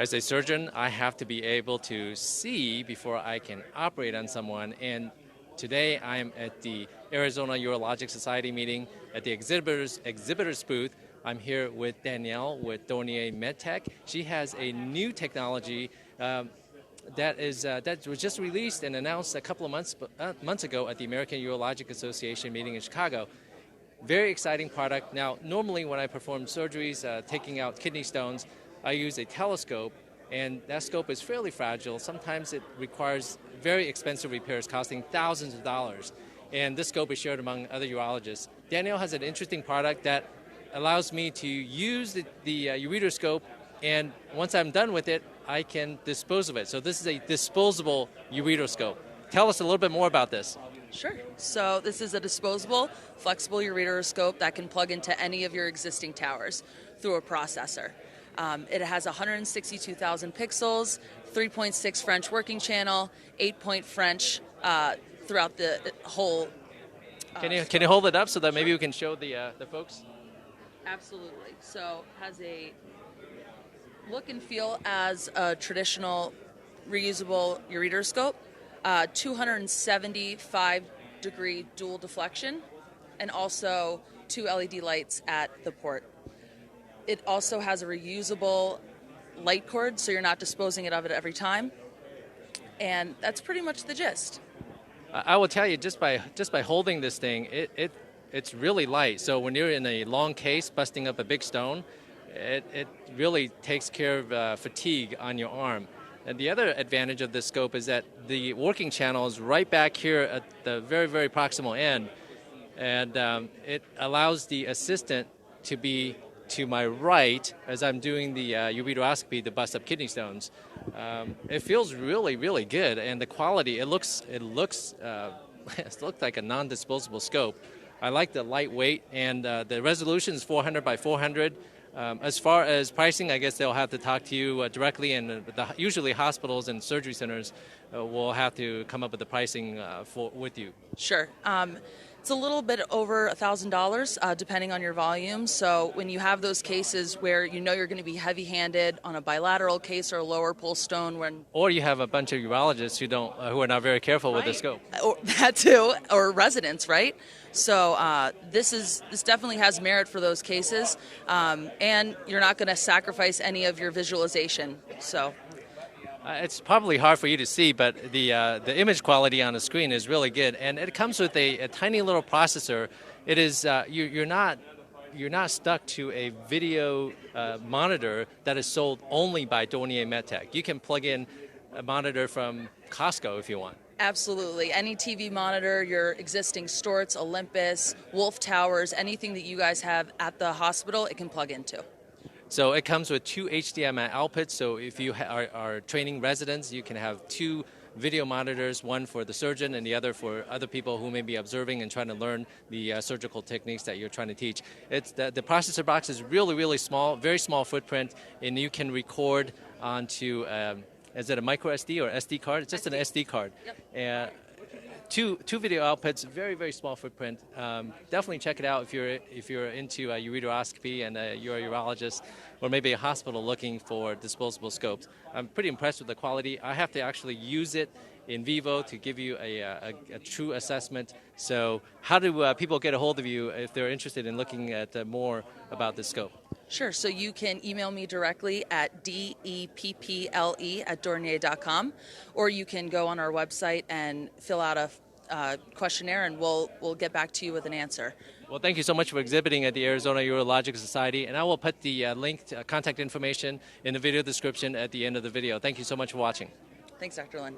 As a surgeon, I have to be able to see before I can operate on someone. And today I'm at the Arizona Urologic Society meeting at the exhibitors booth. I'm here with Danielle with Dornier MedTech. She has a new technology that was just released and announced a couple of months ago at the American Urologic Association meeting in Chicago. Very exciting product. Now, normally when I perform surgeries, taking out kidney stones, I use a telescope, and that scope is fairly fragile. Sometimes it requires very expensive repairs costing thousands of dollars, and this scope is shared among other urologists. Danielle has an interesting product that allows me to use the ureteroscope, and once I'm done with it, I can dispose of it. So this is a disposable ureteroscope. Tell us a little bit more about this. Sure. So this is a disposable, flexible ureteroscope that can plug into any of your existing towers through a processor. It has 162,000 pixels, 3.6 French working channel, 8-point French throughout the whole. Can you hold it up so that maybe we can show the folks? Absolutely. So has a look and feel as a traditional reusable ureteroscope, 275-degree dual deflection, and also 2 LED lights at the port. It also has a reusable light cord, so you're not disposing of it every time. And that's pretty much the gist. I will tell you, just by holding this thing, it's really light. So when you're in a long case busting up a big stone, it really takes care of fatigue on your arm. And the other advantage of this scope is that the working channel is right back here at the very, very proximal end. And it allows the assistant to be to my right as I'm doing the ureteroscopy to bust up kidney stones. It feels really, really good, and the quality, it looks like a non-disposable scope. I like the lightweight, and the resolution is 400 by 400. As far as pricing, I guess they'll have to talk to you directly, and usually hospitals and surgery centers will have to come up with the pricing with you. Sure. It's a little bit over $1,000 depending on your volume. So when you have those cases where you know you're going to be heavy-handed on a bilateral case or a lower pull stone, or you have a bunch of urologists who are not very careful with the scope. Or that too, or residents, right? So this definitely has merit for those cases, and you're not going to sacrifice any of your visualization. So. It's probably hard for you to see, but the image quality on the screen is really good, and it comes with a tiny little processor. It is you're not stuck to a video monitor that is sold only by Dornier MedTech. You can plug in a monitor from Costco if you want. Absolutely. Any TV monitor, your existing Storts, Olympus, Wolf Towers, anything that you guys have at the hospital, it can plug into. So it comes with 2 HDMI outputs, so if you are training residents, you can have 2 video monitors, one for the surgeon and the other for other people who may be observing and trying to learn the surgical techniques that you're trying to teach. The processor box is really, really small, very small footprint, and you can record onto, is it a micro SD or SD card? It's just an SD card. Yep. Two video outputs, very, very small footprint. Definitely check it out if you're into ureteroscopy and you're a urologist, or maybe a hospital looking for disposable scopes. I'm pretty impressed with the quality. I have to actually use it in vivo to give you a true assessment. So how do people get a hold of you if they're interested in looking at more about this scope? Sure. So you can email me directly at depple@dornier.com, or you can go on our website and fill out a questionnaire, and we'll get back to you with an answer. Well, thank you so much for exhibiting at the Arizona Urologic Society, and I will put the contact information in the video description at the end of the video. Thank you so much for watching. Thanks, Dr. Lin.